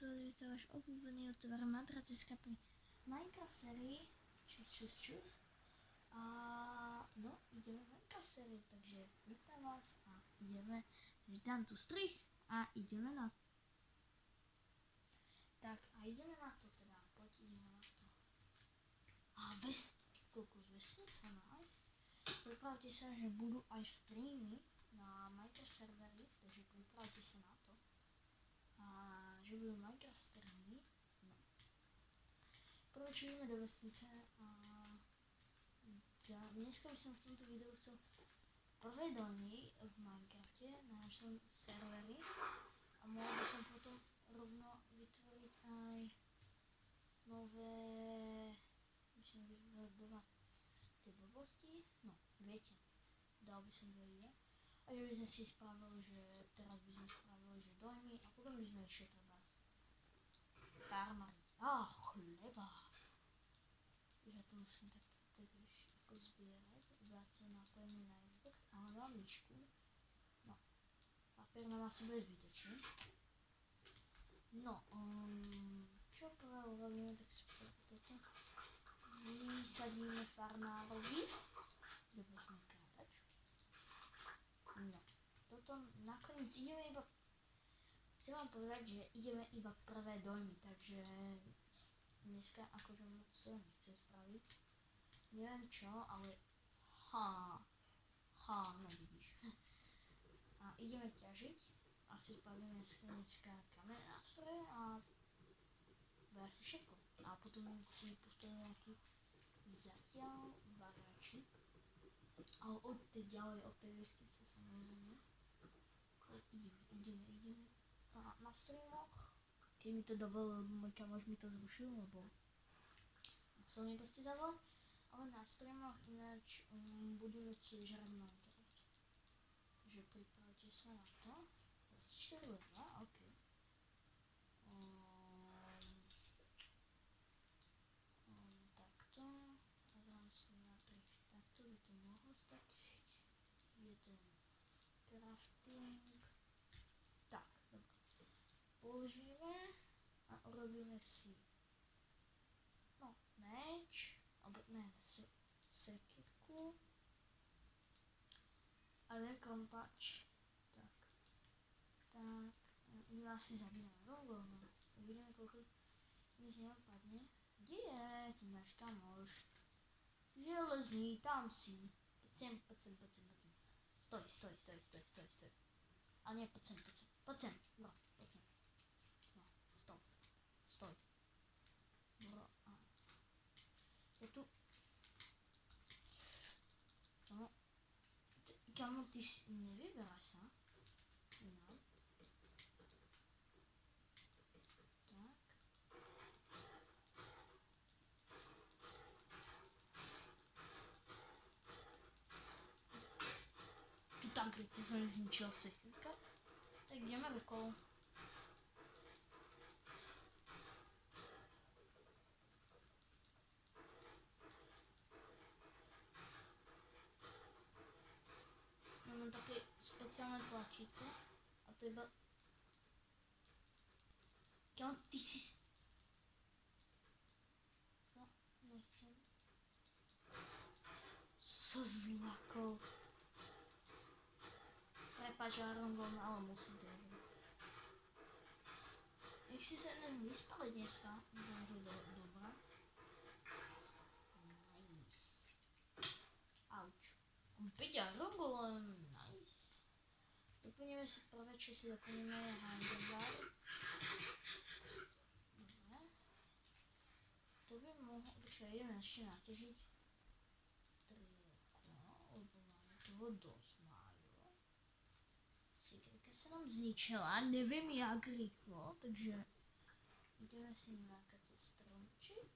to je váš obľúbený youtuber Matraciska pri Minecraft sérii. Čus. A no, ideme v Minecraft sérii, takže vítam vás a ideme, dám tu strich a ideme na to. Tak a ideme na to teda, poď ideme na to. A bez sa nájsť. Pripravte sa, že budú aj streamy na Minecraft servery, takže pripravte sa na to. A že budú Minecraft streamy, no. Prvé, čo ideme do vesnice a dneska by som v tomto videu chcel prvé dojmy v Minecrafte na našom serveri a mohol by som potom rovno vytvoriť aj nové, myslím, vyhľadovať tie blbosti, no, viete, dal by som vedieť. A že by sme si spravili, že teraz by sme spravili, že dojmy a potom by sme išli treba farmariť. Chleba. Ja to musím takto ako zbierať, vrátiť napojený na Xbox, ale mám výšku. No, papier nám asi bude zbytočný. No, čo prvé urobíme, tak si toto. Vysadíme farmárovi, kde vezme krádač. No, toto nakoniec ideme iba, chcem vám povedať, že ideme iba prvé dojmy, takže dneska akože moc sa nechce spraviť. Neviem čo, ale no vidíš. A ideme ťažiť, asi spravíme sklenická kameň nástroje a asi všetko. A potom si pustíme nejaký zatiaľ baráčik. Ale od tej ďalej, od tej vesnice samozrejme. Ideme. A na streamoch, keď mi to dovolil, môj kamoš mi to zrušil, lebo som mi proste zavolať. Ale na streamoch ináč budeme tiež hrať Minecraft. Takže pripravte sa na to. 4 leva, ok. Takto. A dám si na 3. Takto by to mohlo stačiť. Jeden crafting. Tak, dobre. Položíme a urobíme si meč, alebo ne, sekirku a jeden kompač. Tak, my asi zabijeme rovno. Uvidíme, koľko mi z neho padne. Kde je ty náš kamoš? Železný, tam si. Poď sem. Stoj. A nie, poď sem. No, poď sem. No, stoj. Bro, a je tu. Kamo, ty si nevyberáš sa. No. Tak. Tak, keď som zničil sekirka, tak ideme okolo. Mám také speciálne tlačítko a to iba... Kam ty si... Co? Nechcem. Co zlakol. Prepáč, Aron bol, ale musím to robiť. Jak si sa vyspali dneska, to je dobrá. Nice. Auč. 5 Aron bol, nice. Doplníme si prvé, čo si doplníme je handlebar. Dobre. To by mohlo... Počkaj, ideme ešte naťažiť. Lebo máme toho dosť málo. Sekirka sa nám zničila, neviem jak rýchlo, takže ideme si nákať cez stromček.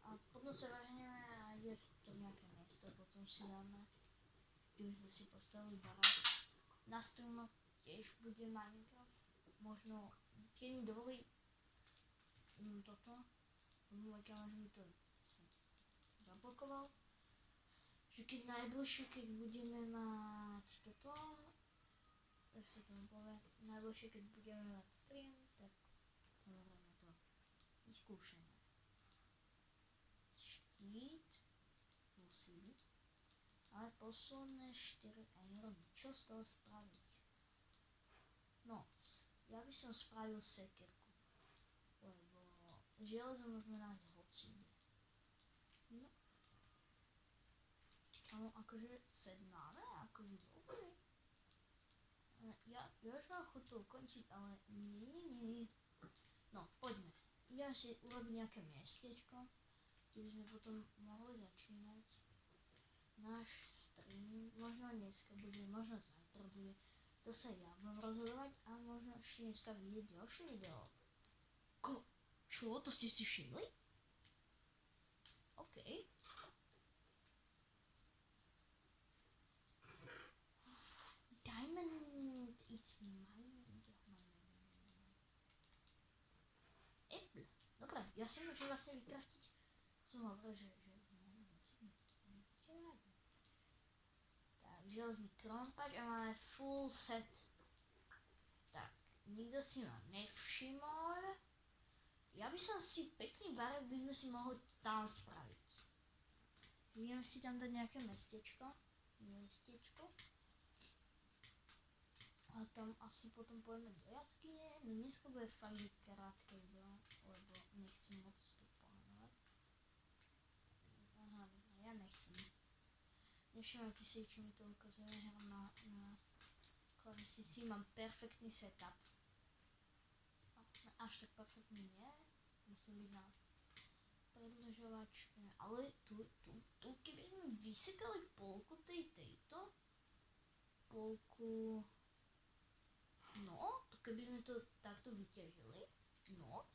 A potom sa vrhneme a je to nejaké miesto, potom si dáme, kde už sme si postavili barák. Na streamoch tiež bude Minecraft, možno keď mi dovolí toto, lebo môj kamoš mi to zablokoval. Že keď najbližšie, keď budeme mať toto, tak sa tomu povie, najbližšie, keď budeme mať stream, tak vyskúšame. Štít musí byť. Ale posledné 4 irony. Čo z toho spraviť? No, ja by som spravil sekerku. Lebo železo môžeme nájsť hocide. No. Áno, akože sednáme, akože dobrý. Ja už mám chuť to ukončiť, ale nie. No, poďme. Ideme si urobiť nejaké miestečko, kde by sme potom mohli začínať náš stream. Možno dneska bude, možno zajtra bude. To sa ja budem rozhodovať a možno ešte dneska vidieť ďalšie video. Čo? To ste si všimli? OK. Diamond, it's mine. Apple. Dobre, ja si môžem vlastne vykraftiť. Som hovoril, že tak, železný krompač a máme full set. Tak, nikto si ma nevšimol. Ja by som si pekný barek by sme si mohli tam spraviť. Ideme si tam dať nejaké mestečko. A tam asi potom pôjdeme do jaskyne. No dneska bude fakt krátke video, lebo nechcem moc to plánovať. Aha, dobre, ja nechcem. Nevšimajte si, čo mi to ukazuje. Hrám na klavesnici, mám perfektný setup. Až tak perfektný nie. Musím byť na predĺžovačke. Ale tu keby sme vysekali polku tejto. Polku... No, to keby sme to takto vyťažili, no,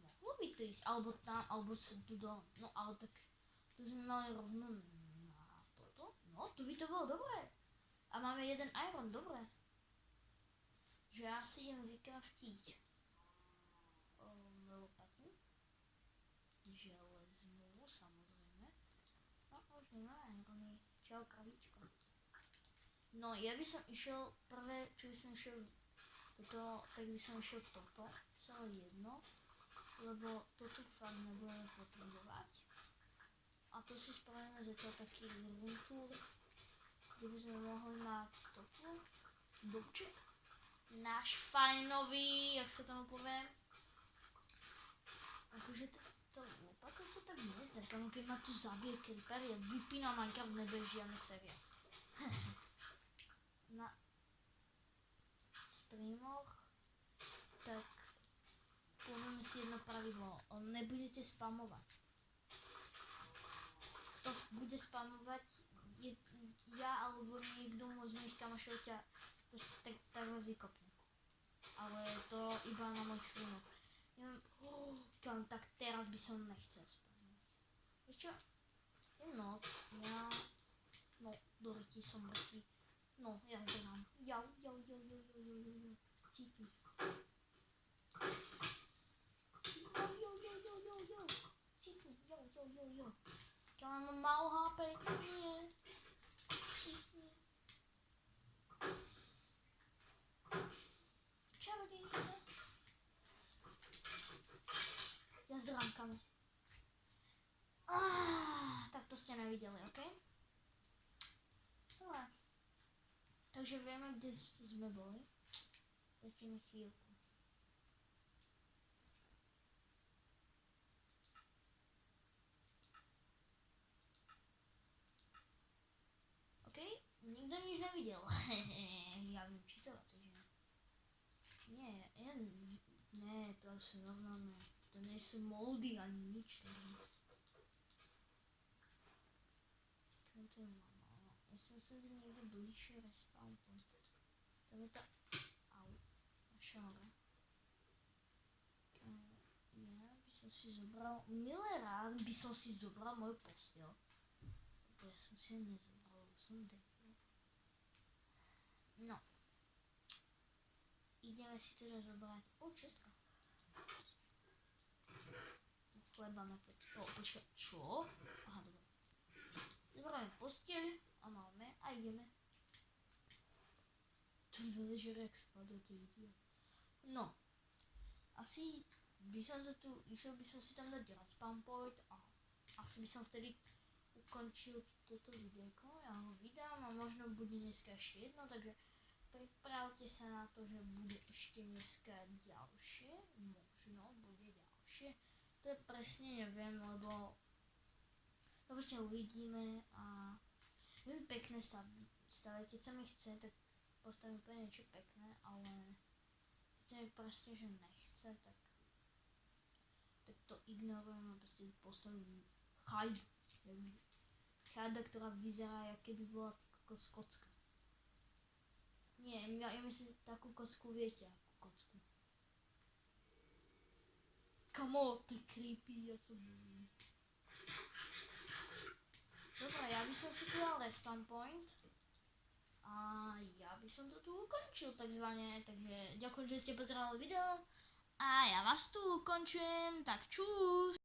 mohlo by to ísť, alebo tam, alebo sa tu do, no ale tak to sme mali rovno na toto, no, tu by to bolo dobré. A máme jeden iron, dobré. Že ja si idem vykraftiť lopatu, železnú, samozrejme, a už nemá irony, čau kravičko. No, ja by som išiel, prvé, čo by som išiel toto, tak by som išiel toto, celé jedno, lebo toto fakt nebudeme potrebovať. A to si spravíme zatiaľ taký room tour, kde by sme mohli mať toto, dobček, náš fajnový, jak sa tomu poviem. Akože to lopata sa tak nezdá, kamo keď ma tu zabije creeper, ja vypínam Minecraft, nebude žiadne série. Na streamoch, tak povieme si jedno pravidlo, nebudete spamovať. Kto bude spamovať, ja alebo niekto z mojich kamošov ťa tak vás vykopne. Ale to iba na mojich streamoch. Tak teraz by som nechcel spamovať. Vieš čo? Je noc, ja... No, do ryti som mŕtvý. No, ja zdrhám. Jau. Cípni. Cípni, jau. Keď mám málo HP, nie. Cípni. Čarodejnice. Ja zdrhám, kamo. Tak to ste nevideli, okej? Dobre. Takže vieme, kde sme boli. Ešte mi chvíľku. OK? Nikto nič nevidel. Ja viem čítala, takže... Nie, to sú normálne. To nie sú moldy ani nič. To je ja som sa niekde bližšie respawn point. Tam je to... Au. Naša hora. Ja by som si zobral... Milé rád by som si zobral moju posteľ. Lebo ja som si ju nezobral, lebo som debil. No. Ideme si teda zobrať... Česka. Chleba na počkaj. Čo? Aha, dobre. Zobráme posteľ a máme a ideme. To vyzerá, že jak spadol, to idiot. No, asi išiel by som si tam dať respawn point a asi by som vtedy ukončil toto videjko. Ja ho vydám a možno bude dneska ešte jedno, takže pripravte sa na to, že bude ešte dneska ďalšie, možno bude ďalšie. To je presne neviem, lebo to proste uvidíme a veľmi pekné stavy, keď sa mi chce, tak postavím úplne niečo pekné, ale keď sa mi proste, že nechce, tak to ignorujem a proste postavím chajda, ktorá vyzerá, jak keby bola kocka. Nie, ja myslím takú kocku, viete, akú kocku. Kamo, ty creepy, ja som... Dobre, ja by som si tu dal respawn point. A ja by som to tu ukončil takzvané, takže ďakujem, že ste pozerali video. A ja vás tu ukončujem, tak čus!